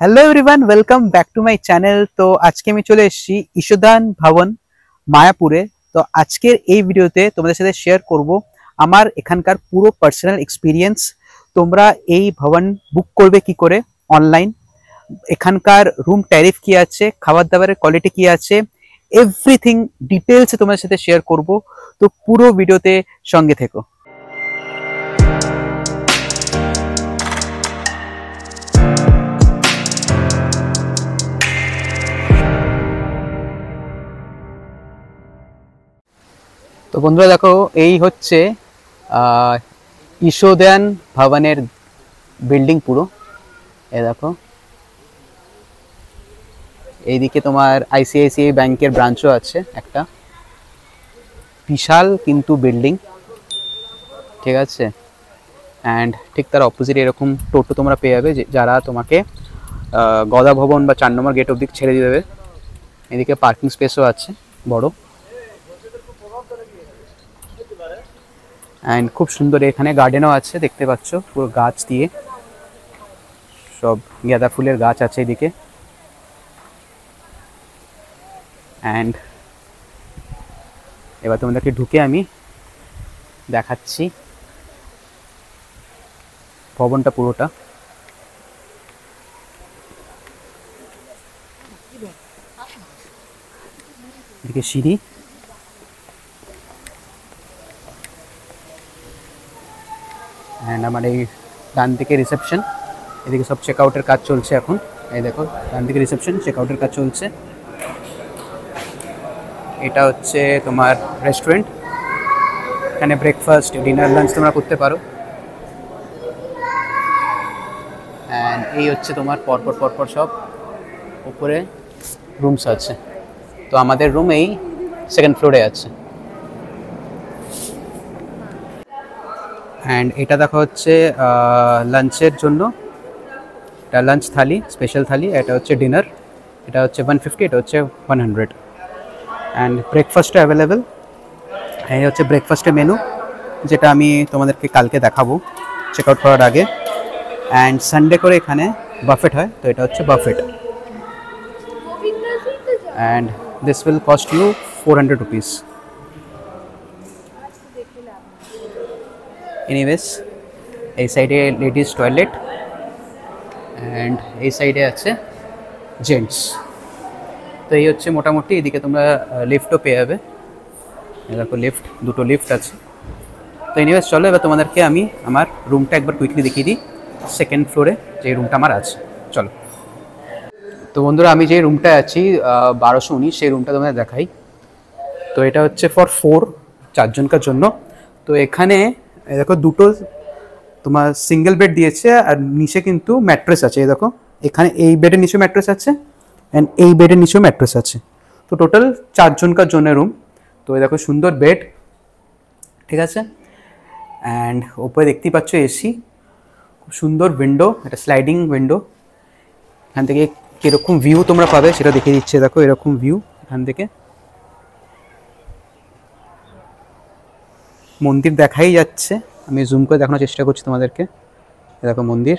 Hello everyone, welcome back to my channel. তো আজকে আমি চলে এসেছি ঈশাদান ভবন মায়াপুরে। তো আজকের এই ভিডিওতে তোমাদের সাথে শেয়ার করব আমার এখানকার পুরো পার্সোনাল এক্সপিরিয়েন্স। তোমরা এই ভবন বুক করবে কি করে অনলাইন, এখানকার রুম ট্যারিফ কি আছে, খাবার দাবারের কোয়ালিটি কি আছে, এভরিথিং ডিটেলসে তোমাদের সাথে শেয়ার করব। তো পুরো ভিডিওতে সঙ্গে থেকো। তো বন্ধুরা দেখো, এই হচ্ছে আহ, ঈশোদান ভবনের বিল্ডিং পুরো। এ দেখো, এইদিকে তোমার আইসিআইসিআই ব্যাংকের ব্রাঞ্চও আছে একটা, বিশাল কিন্তু বিল্ডিং, ঠিক আছে। অ্যান্ড ঠিক তার অপোজিটে এরকম টোটো তোমরা পেয়ে যাবে, যারা তোমাকে গদা ভবন বা 4 নম্বর গেট অবধি ছেড়ে দিয়ে দেবে। এদিকে পার্কিং স্পেসও আছে বড়, অ্যান্ড খুব সুন্দর এখানে গার্ডেনও আছে, দেখতে পাচ্ছ পুরো গাছ দিয়ে, সব গাঁদা ফুলের গাছ আছে এদিকে। অ্যান্ড এবার তোমাদেরকে ঢুকে আমি দেখাচ্ছি ভবনটা পুরোটা। এদিকে সিঁড়ি, অ্যান্ড আমার এই ডান দিকে রিসেপশন, এদিকে সব চেক আউটের কাজ চলছে এখন। এই দেখো, ডান দিকে রিসেপশন, চেক আউটের কাজ চলছে। এটা হচ্ছে তোমার রেস্টুরেন্ট, এখানে ব্রেকফাস্ট, ডিনার, লাঞ্চ তোমরা করতে পারো। অ্যান্ড এই হচ্ছে তোমার পরপর পরপর সব উপরে রুমস আছে। তো আমাদের রুম এই সেকেন্ড ফ্লোরে আছে। অ্যান্ড এটা দেখা হচ্ছে লাঞ্চের জন্য, এটা লাঞ্চ থালি, স্পেশাল থালি। এটা হচ্ছে ডিনার, এটা হচ্ছে 150, এটা হচ্ছে 100। অ্যান্ড ব্রেকফাস্টও অ্যাভেলেবেল। এই হচ্ছে ব্রেকফাস্টের মেনু, যেটা আমি তোমাদেরকে কালকে দেখাবো চেক আউট করার আগে। অ্যান্ড সানডে করে এখানে বাফেট হয়, তো এটা হচ্ছে buffet. And this will cost you 400 rupees. Anyways, এই সাইডে লেডিস টয়লেট, অ্যান্ড এই সাইডে আছে জেন্টস। তো এই হচ্ছে মোটামুটি। এদিকে তোমরা লিফটও পেয়ে যাবে, দেখো লিফট, দুটো লিফট আছে। তো এনিওয়েজ চলো, এবার তোমাদেরকে আমি আমার রুমটা একবার কুইকলি দেখিয়ে দিই, সেকেন্ড ফ্লোরে যে রুমটা আমার আছে। চলো। তো বন্ধুরা, আমি যে রুমটায় আছি 1219, সেই রুমটা তোমাদের দেখাই। তো এটা হচ্ছে ফর 4জনকার জন্য। তো এখানে দেখো দুটো তোমার সিঙ্গেল বেড দিয়েছে, আর নিচে কিন্তু ম্যাট্রেস আছে। এই দেখো, এখানে এই বেডের নিচেও ম্যাট্রেস আছে, অ্যান্ড এই বেডের নিচেও ম্যাট্রেস আছে। তো টোটাল 4জনকার জন্য রুম। তো এই দেখো, সুন্দর বেড, ঠিক আছে। অ্যান্ড ওপরে দেখতেই পাচ্ছ এসি, খুব সুন্দর উইন্ডো, এটা স্লাইডিং উইন্ডো। এখান থেকে কীরকম ভিউ তোমরা পাবে সেটা দেখিয়ে দিচ্ছে। দেখো এরকম ভিউ এখান থেকে, মন্দির দেখাই যাচ্ছে। আমি জুম করে দেখানোর চেষ্টা করছি তোমাদেরকে। দেখো মন্দির,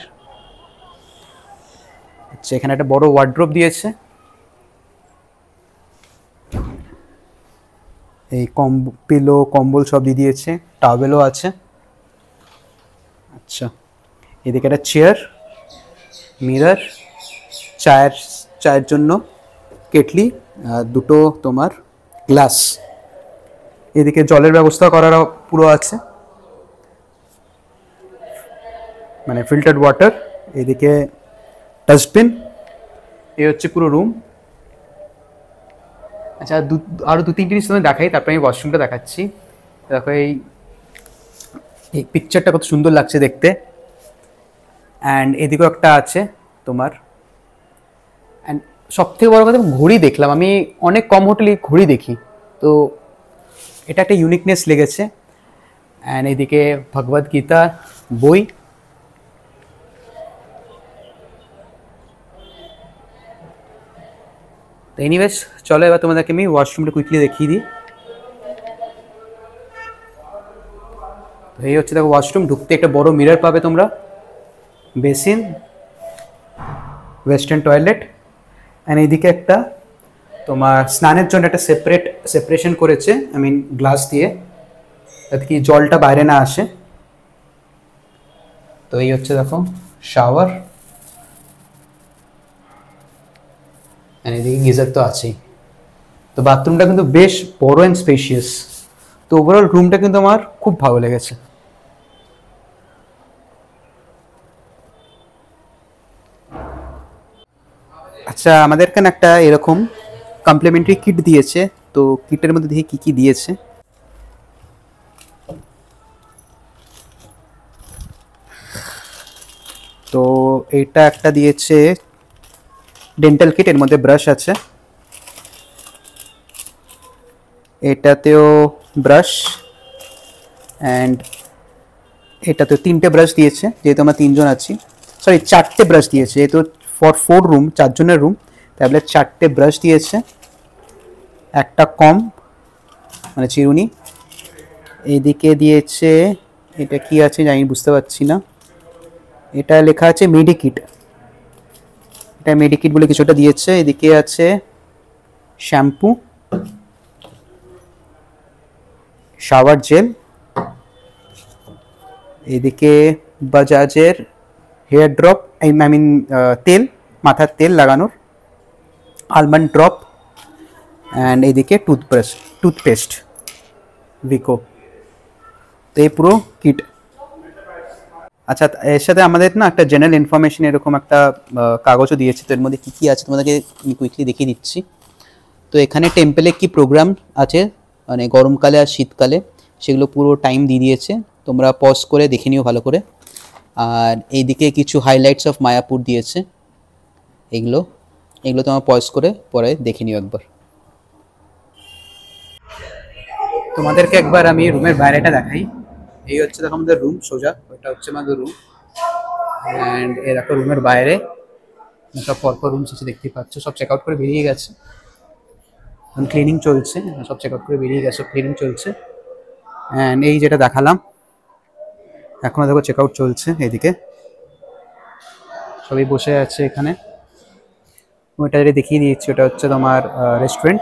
আচ্ছা। এখানে একটা বড় ওয়ার্ড্রোব দিয়েছে, এই পিলো কম্বল সব দিয়ে দিয়েছে, টাওয়েলও আছে। আচ্ছা, এদিকে একটা চেয়ার, মিরর, চায়ের জন্য কেটলি, দুটো তোমার গ্লাস। এদিকে জলের ব্যবস্থা করার পুরো আছে, মানে ফিল্টার্ড ওয়াটার। এদিকে ডাস্টবিন। এই হচ্ছে পুরো রুম। আচ্ছা, আরও 2-3 জিনিস তোমায় দেখাই, তারপরে আমি ওয়াশরুমটা দেখাচ্ছি। দেখো এই পিকচারটা কত সুন্দর লাগছে দেখতে। অ্যান্ড এদিকেও একটা আছে তোমার। অ্যান্ড সবথেকে বড় কথা, ঘড়ি দেখলাম। আমি অনেক কম হোটেলে ঘড়ি দেখি, তো এটা একটা ইউনিকনেস লেগেছে। অ্যান্ড এদিকে ভগবদ গীতা বই। তো এনিওয়েজ চলো, এবার তোমাদেরকে আমি ওয়াশরুমটা কুইকলি দেখিয়ে দিই। তো এই হচ্ছে দেখো ওয়াশরুম। ঢুকতে একটা বড় মিরর পাবে তোমরা, বেসিন, ওয়েস্টার্ন টয়লেট। অ্যান্ড এইদিকে একটা তোমার স্নানের জন্য একটা সেপারেশন করেছে, আই মিন গ্লাস দিয়ে, যাতে কি জলটা বাইরে না আসে। তো এই হচ্ছে দেখো শাওয়ার, অ্যান্ড এদিকে গিজার তো আছেই। তো বাথরুমটা কিন্তু বেশ বড় অ্যান্ড স্পেশিয়াস। তো ওভারঅল রুমটা কিন্তু আমার খুব ভালো লেগেছে। আচ্ছা, আমাদের এখানে একটা এরকম কমপ্লিমেন্টারি কিট দিয়েছে। তো কিটের মধ্যে দেখি কী কী দিয়েছে। তো এইটা একটা দিয়েছে ডেন্টাল কিট, এর মধ্যে ব্রাশ আছে, এটাতেও ব্রাশ, অ্যান্ড এটাতেও 3টে ব্রাশ দিয়েছে, যেহেতু আমরা 3জন আছি। সরি, 4টে ব্রাশ দিয়েছে, যেহেতু ফর 4 রুম, 4জনের রুম, তাহলে 4টে ব্রাশ দিয়েছে। একটা কম মানে চিরুনি। এইদিকে দিয়েছে, এটা কি আছে জানি, বুঝতে পারছি না। এটা লেখা আছে মেডিকিট, এটা মেডিকিট বলে কিছুটা দিয়েছে। এদিকে আছে শ্যাম্পু, শাওয়ার জেল, এদিকে বাজাজের হেয়ার ড্রপ, আই মিন তেল, মাথার তেল লাগানোর, আলমন্ড ড্রপ, অ্যান্ড এদিকে টুথপেস্ট ভিকো। তো এই পুরো কিট। আচ্ছা, এর সাথে আমাদের না একটা জেনারেল ইনফরমেশন এরকম একটা কাগজও দিয়েছে। তো এর মধ্যে কী কী আছে তোমাদেরকে আমি কুইকলি দেখিয়ে দিচ্ছি। তো এখানে টেম্পেলে কি প্রোগ্রাম আছে, মানে গরমকালে আর শীতকালে, সেগুলো পুরো টাইম দিয়ে দিয়েছে, তোমরা পজ করে দেখে নিও ভালো করে। আর এইদিকে কিছু হাইলাইটস অফ মায়াপুর দিয়েছে, এগুলো এগুলো তোমার পজ করে পরে দেখে নিও একবার। তোমাদেরকে একবার আমি রুমের বাইরেটা দেখাই। এই হচ্ছে দেখো আমাদের রুম, সোজা ওইটা হচ্ছে আমাদের রুম। অ্যান্ড এই দেখো রুমের বাইরে সব পরপর রুমস আছে, দেখতেই পাচ্ছ। সব চেক আউট করে বেরিয়ে গেছে, এখন ক্লিনিং চলছে। সব চেক আউট করে বেরিয়ে গেছে, ক্লিনিং চলছে। অ্যান্ড এই যেটা দেখালাম, এখনও দেখো চেক আউট চলছে। এদিকে সবাই বসে আছে এখানে। ওইটা যেটা দেখিয়ে দিয়েছি, ওটা হচ্ছে তোমার রেস্টুরেন্ট।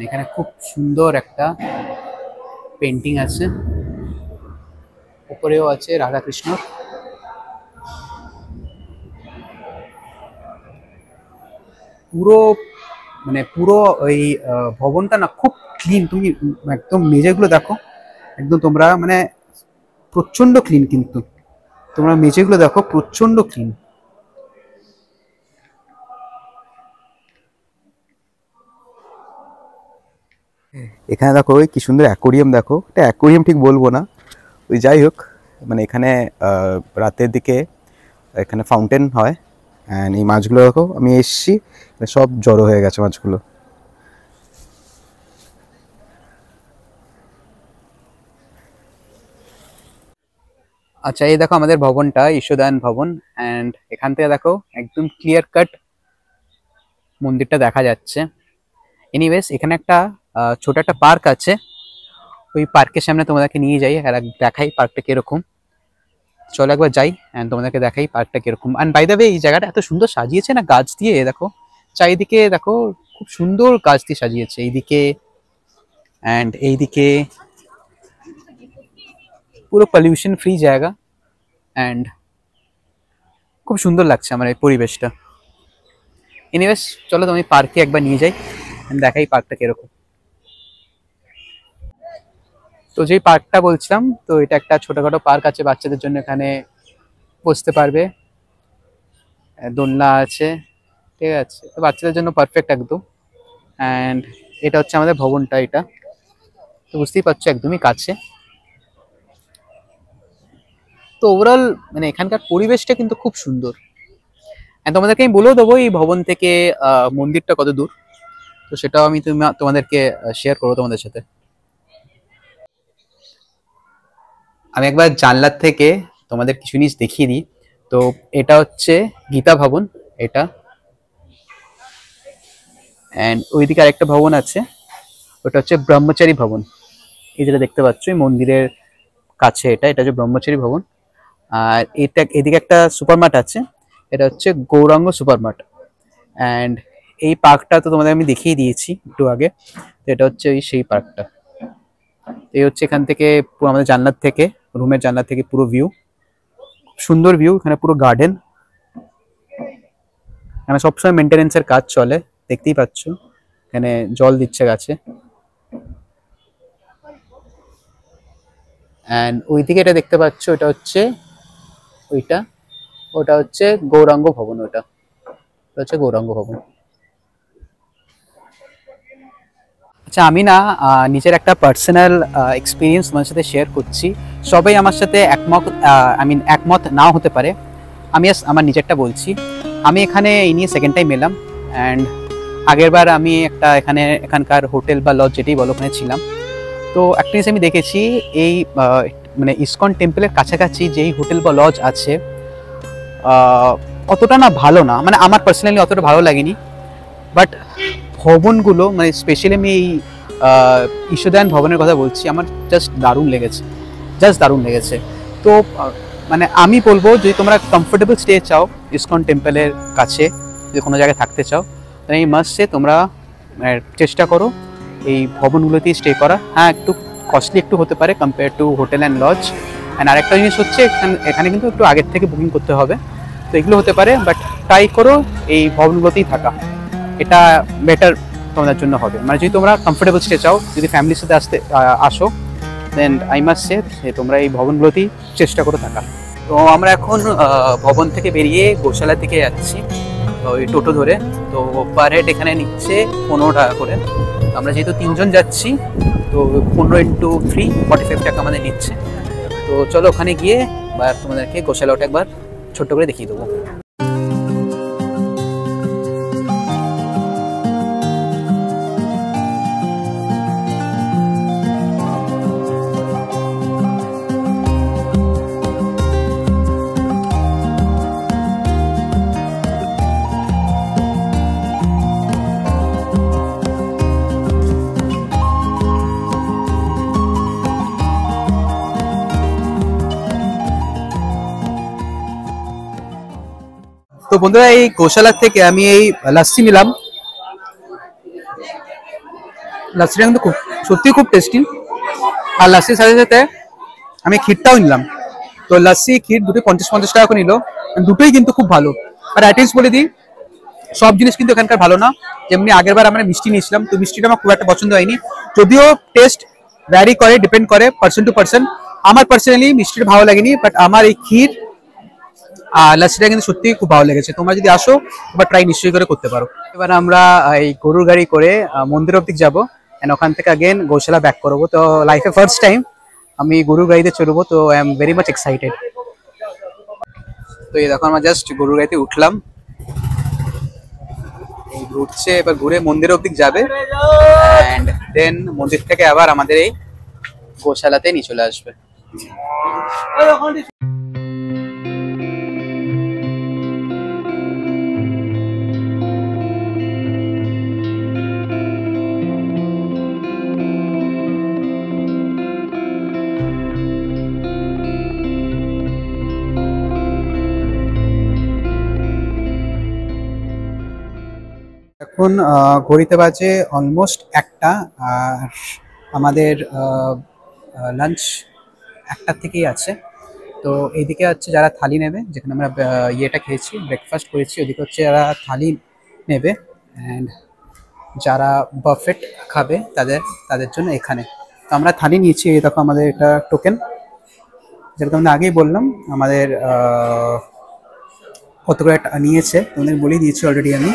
এখানে খুব সুন্দর একটা পেন্টিং আছে, উপরেও আছে রাধাকৃষ্ণর। পুরো মানে পুরো ওই ভবনটা না খুব ক্লিন। তুমি একদম মেঝেগুলো দেখো, একদম তোমরা মানে প্রচন্ড ক্লিন, কিন্তু তোমরা মেঝেগুলো দেখো প্রচন্ড ক্লিন। এখানে দেখো ওই কি সুন্দর অ্যাকোরিয়াম, দেখো এটা অ্যাকোরিয়াম ঠিক বলবো না, ওই যাই হোক, মানে এখানে রাতের দিকে এখানে ফাউন্টেন হয়। অ্যান্ড এই মাছগুলো দেখো, আমি এসছি সব জড়ো হয়ে গেছে মাছগুলো। আচ্ছা, এই দেখো আমাদের ভবনটা, ঈশ্বরদান ভবন। অ্যান্ড এখান থেকে দেখো একদম ক্লিয়ার কাট মন্দিরটা দেখা যাচ্ছে। এনিওয়েজ, এখানে একটা ছোট একটা পার্ক আছে, ওই পার্কের সামনে তোমাদেরকে নিয়ে যাই আর দেখাই পার্কটা কিরকম। চলো একবার যাই অ্যান্ড তোমাদেরকে দেখাই পার্কটা কিরকম। অ্যান্ড বাই দ্য ওয়ে, এই জায়গাটা এত সুন্দর সাজিয়েছে না গাছ দিয়ে, দেখো চারিদিকে দেখো খুব সুন্দর গাছ দিয়ে সাজিয়েছে এইদিকে অ্যান্ড এইদিকে। পুরো পলিউশন ফ্রি জায়গা, অ্যান্ড খুব সুন্দর লাগছে আমার এই পরিবেশটা। এনিওয়েজ, চলো তুমি পার্কে একবার নিয়ে যাই and দেখাই পার্কটা কিরকম। তো যেই পার্কটা বলছিলাম, তো এটা একটা ছোটখাটো পার্ক আছে বাচ্চাদের জন্য, এখানে বসতে পারবে, দোলনা আছে, ঠিক আছে, তো বাচ্চাদের জন্য পারফেক্ট একদম। অ্যান্ড এটা হচ্ছে আমাদের ভবনটা, এটা তো বুঝতেই পারছো একদমই কাছে। তো ওভারঅল মানে এখানকার পরিবেশটা কিন্তু খুব সুন্দর। অ্যান্ড তোমাদেরকে আমি বলেও দেবো এই ভবন থেকে মন্দিরটা কত দূর, তো সেটাও আমি তোমাদেরকে শেয়ার করবো তোমাদের সাথে। আমি একবার জানলার থেকে তোমাদের কিছু জিনিস দেখিয়ে দিই। তো এটা হচ্ছে গীতা ভবন, এটা। অ্যান্ড ওইদিকে আরেকটা ভবন আছে, ওটা হচ্ছে ব্রহ্মচারী ভবন। এই যেটা দেখতে পাচ্ছ এই মন্দিরের কাছে, এটা এটা হচ্ছে ব্রহ্মচারী ভবন। আর এটা এদিকে একটা সুপার মার্ট আছে, এটা হচ্ছে গৌরাঙ্গ সুপারমার্ট। অ্যান্ড এই পার্কটা তো তোমাদের আমি দেখিয়ে দিয়েছি একটু আগে। তো এটা হচ্ছে ওই সেই পার্কটা। এই হচ্ছে এখান থেকে পুরো আমাদের জানলার থেকে, রুমের জানলার থেকে পুরো ভিউ, সুন্দর ভিউ। এখানে পুরো গার্ডেন, এখানে সবসময় মেনটেনেন্সের কাজ চলে, দেখতেই পাচ্ছ। এখানে জল দিচ্ছে গাছে। অ্যান্ড ওইদিকে এটা দেখতে পাচ্ছ, এটা হচ্ছে ওইটা, ওটা হচ্ছে গৌরাঙ্গ ভবন। ওটা হচ্ছে গৌরাঙ্গ ভবন। আচ্ছা, আমি না নিজের একটা পার্সোনাল এক্সপিরিয়েন্স তোমার সাথে শেয়ার করছি। সবাই আমার সাথে একমত নাও হতে পারে। আমি আমার নিজেরটা বলছি। আমি এখানে এই নিয়ে সেকেন্ড টাইম এলাম। অ্যান্ড আগের বার আমি এখানকার হোটেল বা লজ যেটাই বলো ওখানে ছিলাম। তো একটা জিনিস আমি দেখেছি, এই মানে ইসকন টেম্পলের কাছাকাছি যেই হোটেল বা লজ আছে অতটা না ভালো না, মানে আমার পার্সোনালি অতটা ভালো লাগেনি। বাট ভবনগুলো, মানে স্পেশালি আমি এই ঈশ্বরদায়ন ভবনের কথা বলছি, আমার জাস্ট দারুণ লেগেছে। তো মানে আমি বলবো, যদি তোমরা কমফোর্টেবল স্টে চাও ইসকন টেম্পলের কাছে, যদি কোনো জায়গায় থাকতে চাও, তাহলে এই মাস্ট সে তোমরা চেষ্টা করো এই ভবনগুলোতেই স্টে করা। হ্যাঁ, একটু কস্টলি একটু হতে পারে compare to hotel and lodge. And আরেকটা জিনিস হচ্ছে, এখানে কিন্তু একটু আগের থেকে বুকিং করতে হবে। তো এগুলো হতে পারে, বাট ট্রাই করো এই ভবনগুলোতেই থাকা, এটা বেটার তোমাদের জন্য হবে। মানে যদি তোমরা কমফোর্টেবল স্টে চাও, যদি ফ্যামিলির সাথে আসো, দেন আই মাস্ট সে তোমরা এই ভবনগুলোতেই চেষ্টা করে থাকা। তো আমরা এখন ভবন থেকে বেরিয়ে গোশালা থেকে যাচ্ছি ওই টোটো ধরে। তো পার হেড এখানে নিচ্ছে 15 টাকা করে। আমরা যেহেতু 3 জন যাচ্ছি, তো 15 ইন্টু 3 45 টাকা আমাদের নিচ্ছে। তো চলো ওখানে গিয়ে বা তোমাদেরকে গোশালাটা একবার ছোট্ট করে দেখিয়ে দেবো। তো বন্ধুরা, এই গোশালা থেকে আমি এই লাচ্ছি নিলাম। লাচ্ছিটা কিন্তু সত্যিই খুব টেস্টি। আর লাচ্ছির সাথে সাথে আমি ক্ষীরটাও নিলাম। তো লাচ্ছি ক্ষীর দুটোই 50-50 টাকা করে নিল। দুটোই কিন্তু খুব ভালো। আর অ্যাটেন্স বলে দিই, সব জিনিস কিন্তু এখানকার ভালো না। যেমনি আগের বার আমরা মিষ্টি নিয়েছিলাম, তো মিষ্টিটা আমার খুব একটা পছন্দ হয়নি। যদিও টেস্ট ভ্যারি করে, ডিপেন্ড করে পার্সন টু পার্সন। আমার পার্সোনালি মিষ্টিটা ভালো লাগেনি, বাট আমার এই ক্ষীর লাচ্ছিটা কিন্তু সত্যিই খুব ভালো লেগেছে। তোমরা যদি আসো, এবার ট্রাই নিশ্চয়ই করে করতে পারো। এবার আমরা এই গরুর গাড়ি করে মন্দির অবধি যাবো, এন্ড ওখান থেকে আগেন গোশালা ব্যাক করবো। তো লাইফে ফার্স্ট টাইম আমি গরুর গাড়িতে চড়বো, তো I am very much excited. তো এই দেখো, আমরা জাস্ট গরুর গাড়িতে উঠলাম, ঘুরছে, এবার ঘুরে মন্দির অবধি যাবে, এন্ড দেন মন্দির থেকে আবার আমাদের এই গোশালাতে নিয়ে চলে আসবে। এখন ঘড়িতে বাজে অলমোস্ট 1টা। আর আমাদের লাঞ্চ 1টার থেকেই আছে। তো এইদিকে হচ্ছে যারা থালি নেবে, যেখানে আমরা ইয়েটা খেয়েছি, ব্রেকফাস্ট করেছি, ওদিকে হচ্ছে যারা থালি নেবে। অ্যান্ড যারা বাফেট খাবে তাদের জন্য এখানে। তো আমরা থালি নিয়েছি। এই দেখো আমাদের এটা টোকেন, যেরকম আমি আগেই বললাম আমাদের কত করে নিয়েছে তোমাদের বলেই দিয়েছি অলরেডি আমি।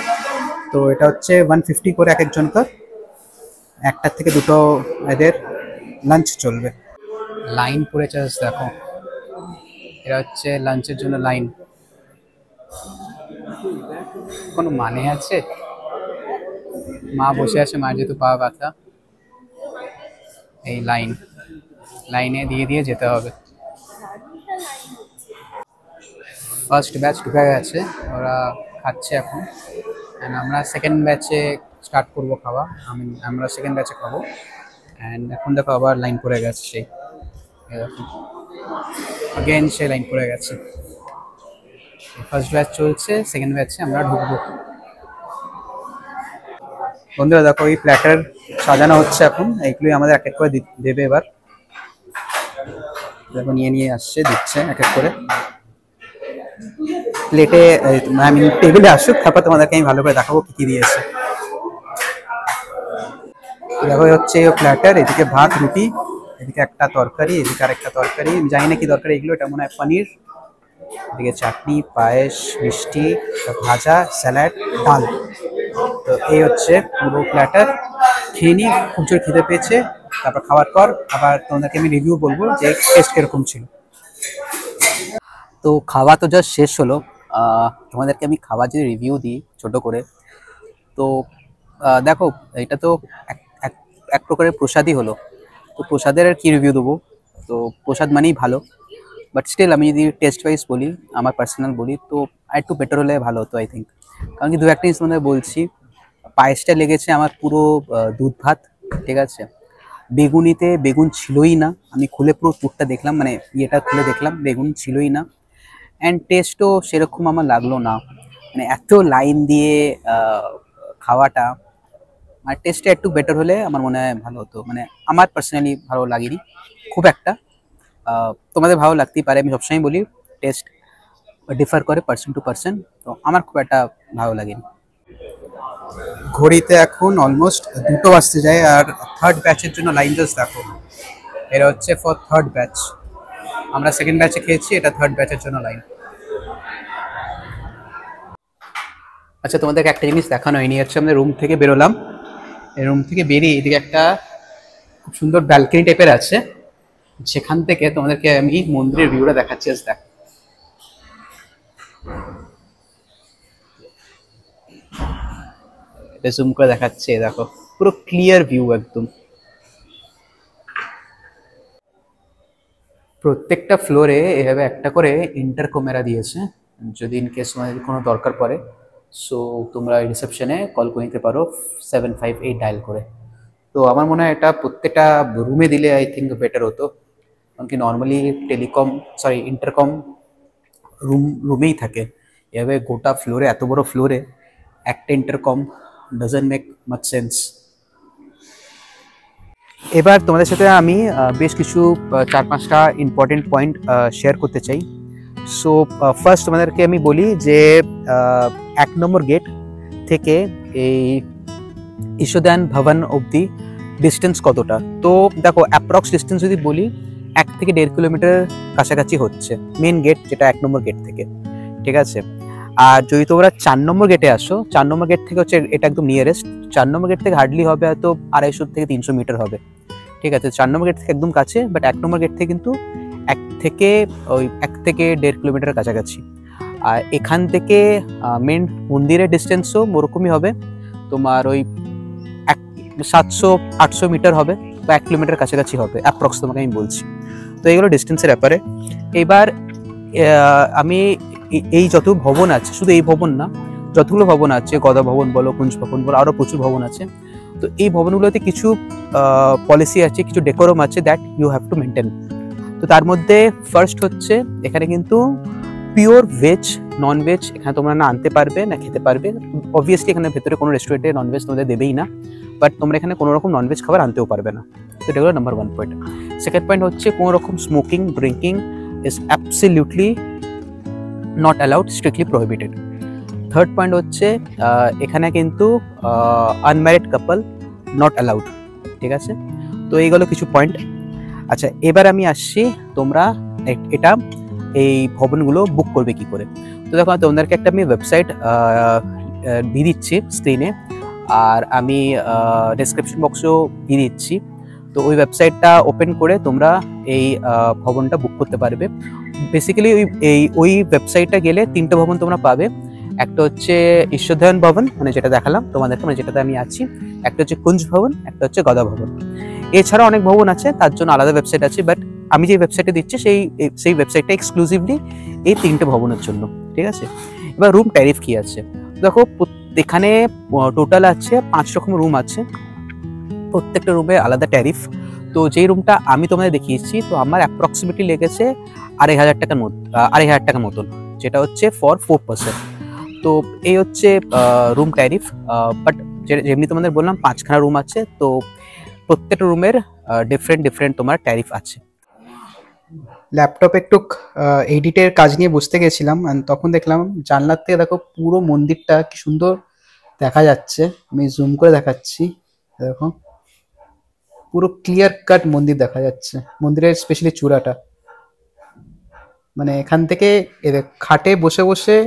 তো এটা হচ্ছে 150 করে এক একজনকার। 1টার থেকে 2টো এদের লাঞ্চ চলবে। লাইন পড়েছে দেখো, এটা হচ্ছে লাঞ্চের জন্য লাইন। কোনো মানে আছে? মা বসে আছে, মার যেহেতু পা ব্যথা, এই লাইনে দিয়ে যেতে হবে। ফার্স্ট ব্যাচ ঢুকে গেছে, ওরা খাচ্ছে এখন। অ্যান্ড আমরা সেকেন্ড ব্যাচে স্টার্ট করবো খাওয়া। আমরা সেকেন্ড ব্যাচে খাবো। অ্যান্ড এখন দেখো আবার লাইন পড়ে গেছে, সেই এরকম আগেন সে লাইন পড়ে গেছে। ফার্স্ট ব্যাচ চলছে, সেকেন্ড ব্যাচে আমরা ঢুকবো। বন্ধুরা দেখো এই প্ল্যাটার সাজানো হচ্ছে এখন, এইগুলোই আমাদের এক এক করে দেবে এবার। দেখো নিয়ে নিয়ে আসছে, দিচ্ছে এক এক করে প্লেটে, আমি টেবিলে আসুক, তারপর তোমাদেরকে আমি ভালো করে দেখাবো কি কি দিয়েছে। দেখো হচ্ছে প্ল্যাটার, এদিকে ভাত রুটি, এদিকে একটা তরকারি, এদিকে আর একটা তরকারি, আমি জানি না কি তরকারি এগুলো, এটা মনে হয় পনির, এদিকে চাটনি, পায়েস, মিষ্টি, ভাজা, স্যালাড, ডাল। তো এই হচ্ছে পুরো প্ল্যাটার। খেয়ে নিই, খুব জোর খিদে পেয়েছে। তারপর খাওয়ার পর আবার তোমাদেরকে আমি রিভিউ বলবো যে টেস্ট কিরকম ছিল। তো খাওয়া তো জাস্ট শেষ হলো, তোমাদেরকে আমি খাওয়া যদি রিভিউ দিই ছোট করে, তো দেখো এটা তো এক এক এক প্রকারের প্রসাদই হলো। তো প্রসাদের আর কি রিভিউ দেবো, তো প্রসাদ মানেই ভালো, বাট স্টিল আমি যদি টেস্ট ওয়াইজ বলি, আমার পার্সোনাল বলি, তো আর একটু বেটার হলে ভালো হতো আই থিঙ্ক। কারণ কি দু একটা জিনিস তোমাদের বলছি, পায়েসটা লেগেছে আমার পুরো দুধ ভাত, ঠিক আছে। বেগুনিতে বেগুন ছিলই না, আমি খুলে পুরো পুরটা দেখলাম, মানে ইয়েটা খুলে দেখলাম, বেগুন ছিলই না। অ্যান্ড টেস্টও সেরকম আমার লাগলো না, মানে এত লাইন দিয়ে খাওয়াটা, মানে টেস্টটা একটু বেটার হলে আমার মনে হয় ভালো হতো। মানে আমার পার্সোনালি ভালো লাগেনি খুব একটা, তোমাদের ভালো লাগতেই পারে, আমি সবসময় বলি টেস্ট ডিফার করে পার্সন টু পার্সন, তো আমার খুব একটা ভালো লাগেনি। ঘড়িতে এখন অলমোস্ট 2টো বাজতে যায়, আর থার্ড ব্যাচের জন্য লাইন জাস্ট দেখো, এটা হচ্ছে ফর থার্ড ব্যাচ। আমরা সেকেন্ড ব্যাচে খেয়েছি, এটা থার্ড ব্যাচের জন্য লাইন। আচ্ছা তোমাদেরকে একটা জিনিস দেখানো হয়নি, হচ্ছে আমাদের রুম থেকে বেরোলাম, এই রুম থেকে বেরিয়ে এদিকে একটা খুব সুন্দর ব্যালকনি টাইপের আছে, সেখান থেকে তোমাদেরকে আমি মন্দিরের ভিউটা দেখাচ্ছি। দেখ, এটা জুম করে দেখাচ্ছে, দেখো পুরো ক্লিয়ার ভিউ একদম। প্রত্যেকটা ফ্লোরে এভাবে একটা করে ইন্টারকমেরা দিয়েছে, যদি ইন কেস তোমাদের কোনো দরকার পড়ে, সো তোমরা রিসেপশনে কল করে নিতে পারো 758 ডায়াল করে। তো আমার মনে হয় এটা প্রত্যেকটা রুমে দিলে আই থিঙ্ক বেটার হতো, কারণ কি নর্মালি ইন্টারকম রুমেই থাকে, এভাবে গোটা ফ্লোরে, এত বড় ফ্লোরে একটা intercom doesn't make much sense. এবার তোমাদের সাথে আমি বেশ কিছু 4-5টা ইম্পর্টেন্ট পয়েন্ট শেয়ার করতে চাই। সো ফার্স্ট তোমাদেরকে আমি বলি যে 1 নম্বর গেট থেকে এই ঈশ্বরদান ভবন অবধি ডিস্টেন্স কতটা। তো দেখো অ্যাপ্রক্স ডিস্টেন্স যদি বলি 1 থেকে 1.5 কিলোমিটার কাছাকাছি হচ্ছে মেন গেট, যেটা 1 নম্বর গেট থেকে, ঠিক আছে। আর যদি তোমরা 4 নম্বর গেটে আসো, 4 নম্বর গেট থেকে হচ্ছে এটা একদম নিয়ারেস্ট, 4 নম্বর গেট থেকে হার্ডলি হবে হয়তো 250 থেকে 300 মিটার হবে, ঠিক আছে। 4 নম্বর গেট থেকে একদম কাছে, বাট 1 নম্বর গেট থেকে কিন্তু 1 থেকে 1.5 কিলোমিটার কাছাকাছি। আর এখান থেকে মেন মন্দিরের ডিস্টেন্সও ওরকমই হবে, তোমার ওই 700-800 মিটার হবে, বা 1 কিলোমিটার কাছাকাছি হবে অ্যাপ্রক্স, তোমাকে আমি বলছি। তো এইগুলো ডিস্টেন্সের ব্যাপারে। এবার আমি এই যত ভবন আছে, শুধু এই ভবন না, যতগুলো ভবন আছে, গদা ভবন বলো, কুঞ্জ ভবন বলো, আরও প্রচুর ভবন আছে, তো এই ভবনগুলোতে কিছু পলিসি আছে, কিছু ডেকোরাম আছে that you have to maintain. তো তার মধ্যে ফার্স্ট হচ্ছে এখানে কিন্তু পিওর ভেজ, নন ভেজ এখানে তোমরা না আনতে পারবে না খেতে পারবে। অবভিয়াসলি এখানে ভেতরে কোনো রেস্টুরেন্টে ননভেজ তোমাদের দেবেই না, বাট তোমরা এখানে কোনো রকম ননভেজ খাবার আনতেও পারবে না। তো এটা হলো নাম্বার 1 পয়েন্ট। সেকেন্ড পয়েন্ট হচ্ছে কোনো রকম smoking, drinking is absolutely not allowed, strictly prohibited. Third point হচ্ছে এখানে কিন্তু আনম্যারিড কাপল নট অ্যালাউড, ঠিক আছে। তো এইগুলো কিছু পয়েন্ট। আচ্ছা এবার আমি আসছি, তোমরা এটা এই ভবনগুলো বুক করবে কি করে। তো দেখো তোমাদেরকে একটা আমি ওয়েবসাইট দিয়ে দিচ্ছি স্ক্রিনে, আর আমি ডেসক্রিপশন বক্সেও দিয়ে দিচ্ছি। তো ওই ওয়েবসাইটটা ওপেন করে তোমরা এই ভবনটা বুক করতে পারবে। বেসিক্যালি ওই ওয়েবসাইটটা গেলে 3টে ভবন তোমরা পাবে। একটা হচ্ছে ঈশ্বরধায়ন ভবন, মানে যেটা দেখালাম তোমাদেরকে, মানে যেটাতে আমি আছি। একটা হচ্ছে কুঞ্জ ভবন, একটা হচ্ছে গদা ভবন। এছাড়া অনেক ভবন আছে, তার জন্য আলাদা ওয়েবসাইট আছে, বাট আমি যে ওয়েবসাইটে দিচ্ছি সেই ওয়েবসাইটটা এক্সক্লুসিভলি এই 3টে ভবনের জন্য, ঠিক আছে। এবার রুম ট্যারিফ কি আছে দেখো, এখানে টোটাল আছে 5 রকম রুম আছে, প্রত্যেকটা রুমে আলাদা ট্যারিফ। তো যেই রুমটা আমি তোমাদের দেখিয়েছি, তো আমার অ্যাপ্রক্সিমেটলি লেগেছে 2500 টাকার মতন, যেটা হচ্ছে ফর 4 পার্সন। তো এই হচ্ছে রুম ট্যারিফ। বাট যেমনি তোমাদের বললাম 5খানা রুম আছে, তো প্রত্যেকটা রুমের ডিফারেন্ট তোমার ট্যারিফ আছে। ল্যাপটপে একটু এডিটের কাজ নিয়ে বসতে গেছিলাম, and তখন দেখলাম জানলার থেকে দেখো পুরো মন্দিরটা কি সুন্দর দেখা যাচ্ছে। আমি জুম করে দেখাচ্ছি, দেখো পুরো ক্লিয়ার কাট মন্দির দেখা যাচ্ছে, মন্দিরের স্পেশালি চূড়াটা। মানে এখান থেকে খাটে বসে বসে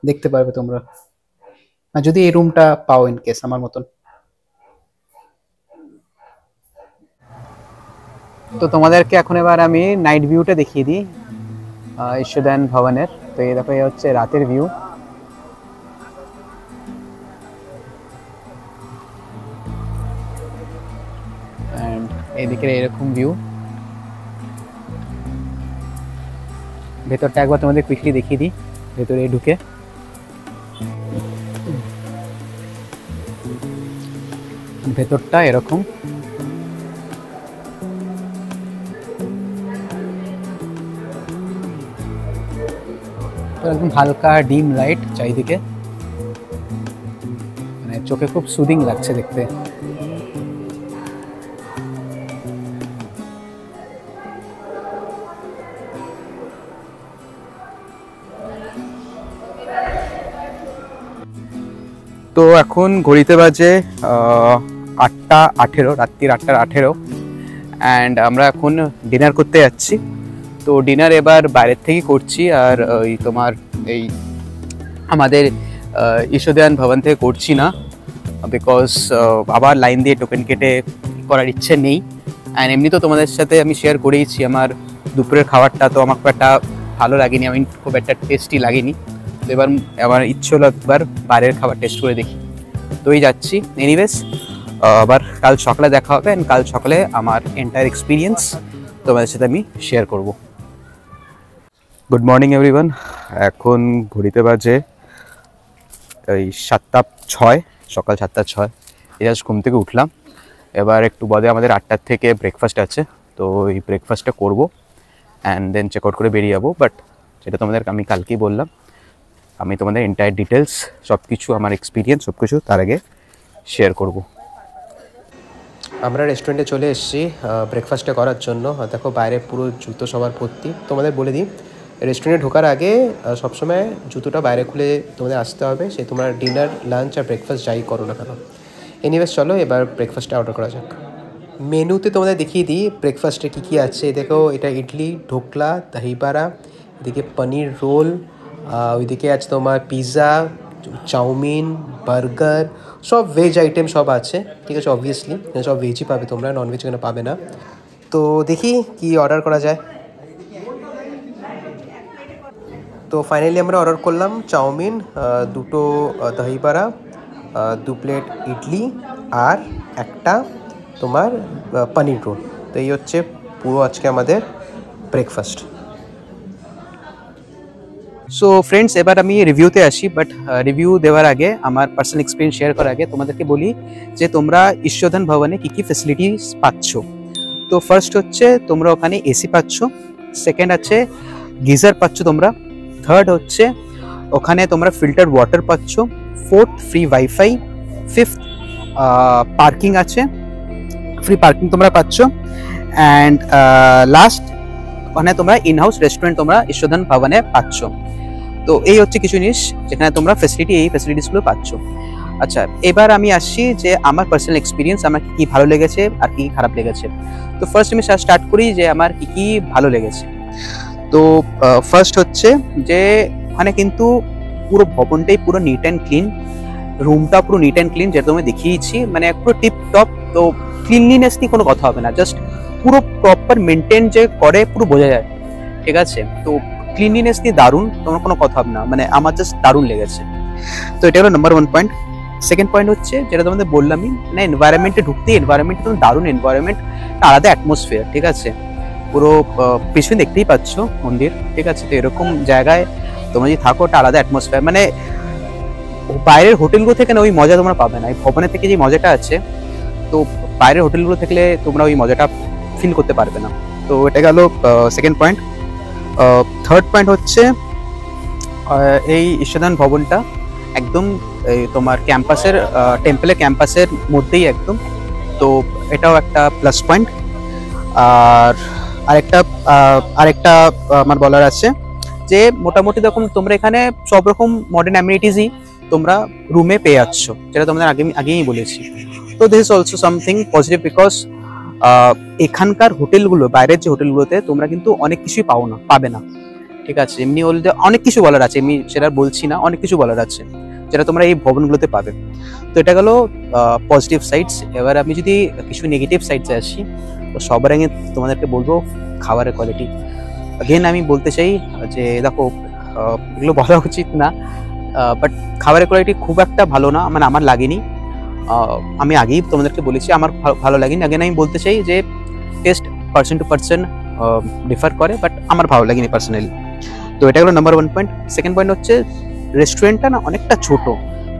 দেখতে পারবে তোমরা, আর যদি এই রুমটা পাও ইন কেস আমার মতন। তো তোমাদেরকে এখন এবার আমি নাইট ভিউটা দেখিয়ে দিই ঈশ্বরদান ভবনের। তো এই দেখো, এই হচ্ছে রাতের ভিউ। অ্যান্ড এইদিকে এরকম ভিউ। ভেতরটা একবার তোমাদের কুইকলি দেখিয়ে দিই, ভেতরে ঢুকে। ভেতরটা এরকম। একদম হালকা ডিম লাইট চারিদিকে, মানে চোখে খুব সুদিং লাগছে দেখতে। তো এখন ঘড়িতে বাজে 8টা 18, রাত্রির 8টা 18, অ্যান্ড আমরা এখন ডিনার করতে যাচ্ছি। তো ডিনার এবার বাইরের থেকেই করছি, আর ওই তোমার এই আমাদের ঈশ্বরদান ভবন থেকে করছি না, বিকজ আবার লাইন দিয়ে টোকেন কেটে করার ইচ্ছে নেই। অ্যান্ড এমনি তো তোমাদের সাথে আমি শেয়ার করেইছি আমার দুপুরের খাবারটা, তো আমার খুব একটা ভালো লাগেনি, আমি খুব একটা টেস্টি লাগেনি। তো এবার আমার ইচ্ছে হলো একবার বাইরের খাবার টেস্ট করে দেখি, তো এই যাচ্ছি। এনিওয়েজ, আবার কাল সকালে দেখা হবে, অ্যান্ড কাল সকালে আমার এন্টায়ার এক্সপিরিয়েন্স তোমাদের সাথে আমি শেয়ার করব। Good morning everyone. এখন ঘড়িতে বাজে এই 7টা 6, সকাল 7টা 6। এই জাস্ট ঘুম থেকে উঠলাম। এবার একটু বাদে আমাদের 8টার থেকে ব্রেকফাস্ট আছে, তো এই ব্রেকফাস্টটা করবো অ্যান্ড দেন চেক আউট করে বেরিয়ে যাবো। বাট যেটা তোমাদের আমি কালকেই বললাম, আমি তোমাদের এন্টায়ার ডিটেলস সব কিছু, আমার এক্সপিরিয়েন্স সব কিছু তার আগে শেয়ার করব। আমরা রেস্টুরেন্টে চলে এসেছি ব্রেকফাস্টটা করার জন্য। দেখো বাইরে পুরো জুতো সবার ভর্তি। তোমাদের বলে দিই, রেস্টুরেন্টে ঢোকার আগে সবসময় জুতোটা বাইরে খুলে তোমাদের আসতে হবে, সে তোমার ডিনার লাঞ্চ আর ব্রেকফাস্ট যাই করো না কেন। এনিওয়েজ চলো এবার ব্রেকফাস্টটা অর্ডার করা যাক। মেনুতে তোমাদের দেখিয়ে দিই ব্রেকফাস্টে কী কী আছে। দেখো, এটা ইডলি, ঢোকলা, দহিবাড়া, এদিকে পনির রোল, ওইদিকে আছে তোমার পিৎজা, চাউমিন, বার্গার, সব ভেজ আইটেম সব আছে, ঠিক আছে। অবভিয়াসলি সব ভেজই পাবে তোমরা, ননভেজ এখানে পাবে না। তো দেখি কি অর্ডার করা যায়। তো ফাইনালি আমরা অর্ডার করলাম চাউমিন, 2টো দহিবাড়া, 2 প্লেট ইডলি আর একটা তোমার পনির রোল। তো এই হচ্ছে পুরো আজকে আমাদের ব্রেকফাস্ট। সো ফ্রেন্ডস, এবার আমি রিভিউতে আসি। বাট রিভিউ দেওয়ার আগে, আমার পার্সোনাল এক্সপিরিয়েন্স শেয়ার করার আগে তোমাদেরকে বলি যে তোমরা ঈশ্বরদান ভবনে কী কী ফেসিলিটিস পাচ্ছ। তো ফার্স্ট হচ্ছে তোমরা ওখানে এসি পাচ্ছ, সেকেন্ড আছে গিজার পাচ্ছ তোমরা, থার্ড হচ্ছে ওখানে তোমরা ফিল্টার ওয়াটার পাচ্ছ, fourth free wifi, fifth parking আছে, ফ্রি পার্কিং তোমরা পাচ্ছ, অ্যান্ড লাস্ট ওখানে তোমরা ইন হাউস রেস্টুরেন্ট তোমরা ঈশ্বরদান ভবনে পাচ্ছ। তো এই হচ্ছে কিছু জিনিস যেখানে তোমরা ফেসিলিটি, এই ফেসিলিটিসগুলো পাচ্ছ। আচ্ছা, এবার আমি আসছি যে আমার পার্সোনাল এক্সপিরিয়েন্স, আমার কী ভালো লেগেছে আর কী খারাপ লেগেছে। তো ফার্স্ট আমি স্টার্ট করি যে আমার কী ভালো লেগেছে। তো ফার্স্ট হচ্ছে যে ওখানে কিন্তু পুরো ভবনটাই পুরো নিট অ্যান্ড ক্লিন, রুমটা পুরো নিট অ্যান্ড ক্লিন, যেটা তুমি দেখিয়েছি, মানে পুরো টিপ টপ। তো ক্লিনলিনেস নিয়ে কোনো কথা হবে না, জাস্ট পুরো প্রপার মেনটেন যে করে পুরো বোঝা যায়, ঠিক আছে। তো ক্লিনলিনেস নিয়ে দারুণ, তোমার কোনো কথা হবে না, মানে আমার জাস্ট দারুণ লেগেছে। তো এটা হলো নাম্বার 1 পয়েন্ট। সেকেন্ড পয়েন্ট হচ্ছে যেটা তোমাদের বললামই, মানে এনভায়রনমেন্টে ঢুকতে, এনভায়রনমেন্ট তো দারুণ এনভায়রনমেন্ট, আলাদা অ্যাটমসফিয়ার, ঠিক আছে। পুরো পিছনে দেখতেই পাচ্ছ মন্দির, ঠিক আছে। তো এরকম জায়গায় তোমরা যদি থাকো, ওটা আলাদা অ্যাটমসফিয়ার, মানে বাইরের হোটেলগুলো থেকে না ওই মজা তোমরা পাবে না। এই ভবনের থেকে যে মজাটা আছে, তো বাইরের হোটেলগুলো থাকলে তোমরা ওই মজাটা ফিল করতে পারবে না। তো এটা গেল সেকেন্ড পয়েন্ট। থার্ড পয়েন্ট হচ্ছে এই ঈশ্বরদান ভবনটা একদম তোমার ক্যাম্পাসের টেম্পলের ক্যাম্পাসের মধ্যেই একদম, তো এটাও একটা প্লাস পয়েন্ট। আর আরেকটা আরেকটা আমার বলার আছে যে মোটামুটি দেখুন তোমরা এখানে সব রকম মডার্ন অ্যামিনিটিসই তোমরা রুমে পেয়ে যাচ্ছ, যেটা তোমাদের আগেই বলেছি। তো this is also something positive, because এখানকার হোটেলগুলো, বাইরের যে হোটেলগুলোতে তোমরা কিন্তু অনেক কিছুই পাবে না, ঠিক আছে। এমনি বলতে অনেক কিছু বলার আছে, এমনি সেটা বলছি না, অনেক কিছু বলার আছে যেটা তোমরা এই ভবনগুলোতে পাবে। তো এটা গেল পজিটিভ সাইডস। এবার আমি যদি কিছু নেগেটিভ সাইডসে আসি, তো সবার আগে তোমাদেরকে বলবো খাবারের কোয়ালিটি। অগেন আমি বলতে চাই যে দেখো এগুলো বলা উচিত না, বাট খাবারের কোয়ালিটি খুব একটা ভালো না, মানে আমার লাগেনি। আমি আগেই তোমাদেরকে বলেছি আমার ভালো লাগেনি। আগেন আমি বলতে চাই যে test person to person differ করে, বাট আমার ভালো লাগেনি পার্সোনালি। তো এটা হলো নাম্বার 1 পয়েন্ট। সেকেন্ড পয়েন্ট হচ্ছে রেস্টুরেন্টটা না অনেকটা ছোট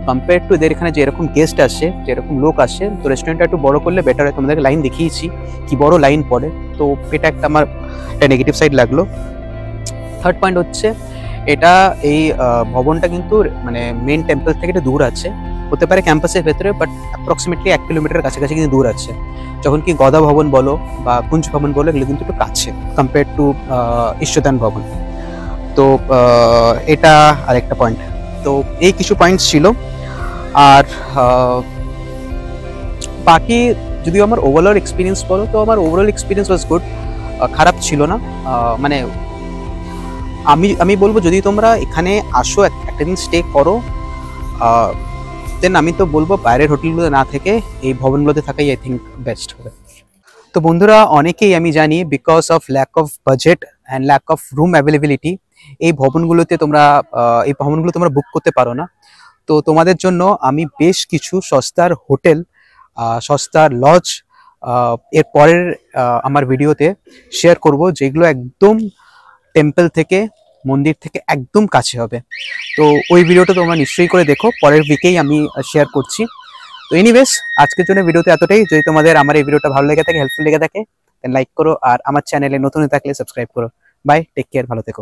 কম্পেয়ার টু এদের এখানে যেরকম গেস্ট আসে, যেরকম লোক আসে, তো রেস্টুরেন্টটা একটু বড় করলে বেটার হয়। তোমাদেরকে লাইন দেখিয়েছি কি বড় লাইন পড়ে, তো এটা একটা আমার একটা নেগেটিভ সাইড লাগলো। থার্ড পয়েন্ট হচ্ছে এটা এই ভবনটা কিন্তু মানে মেন টেম্পল থেকে একটু দূর আছে, হতে পারে ক্যাম্পাসের ভেতরে, বাট অ্যাপ্রক্সিমেটলি 1 কিলোমিটার কাছাকাছি কিন্তু দূর আছে। যখন কি গদা ভবন বলো বা কুঞ্জ ভবন বলো, এগুলো কিন্তু একটু কাছে কম্পেয়ার টু ঈশ্বরদান ভবন। তো এটা আরেকটা পয়েন্ট। তো এই কিছু পয়েন্টস ছিল। আর বাকি যদি আমার ওভারঅল এক্সপিরিয়েন্স বলো, তো আমার ওভারঅল এক্সপিরিয়েন্স ওয়াজ গুড, খারাপ ছিল না। মানে আমি বলবো যদি তোমরা এখানে আসো একটা দিন স্টে করো, দেন আমি তো বলবো বাইরের হোটেলগুলোতে না থেকে এই ভবনগুলোতে থাকাই আই থিঙ্ক বেস্ট হবে। তো বন্ধুরা, অনেকেই আমি জানি because of lack of budget and lack of room availability এই ভবনগুলো তোমরা বুক করতে পারো না। তো তোমাদের জন্য আমি বেশ কিছু সস্তার হোটেল, সস্তার লজ এর পরের আমার ভিডিওতে শেয়ার করব, যেগুলো একদম টেম্পল থেকে, মন্দির থেকে একদম কাছে হবে। তো ওই ভিডিওটা তোমরা নিশ্চয়ই করে দেখো, পরের উইকেই আমি শেয়ার করছি। তো এনিওয়েজ আজকের জন্য ভিডিওতে এতটাই। যদি তোমাদের আমার এই ভিডিওটা ভালো লেগে থাকে, হেল্পফুল লেগে থাকে, দেন লাইক করো, আর আমার চ্যানেলে নতুন থাকলে সাবস্ক্রাইব করো। বাই, টেক কেয়ার, ভালো থেকো।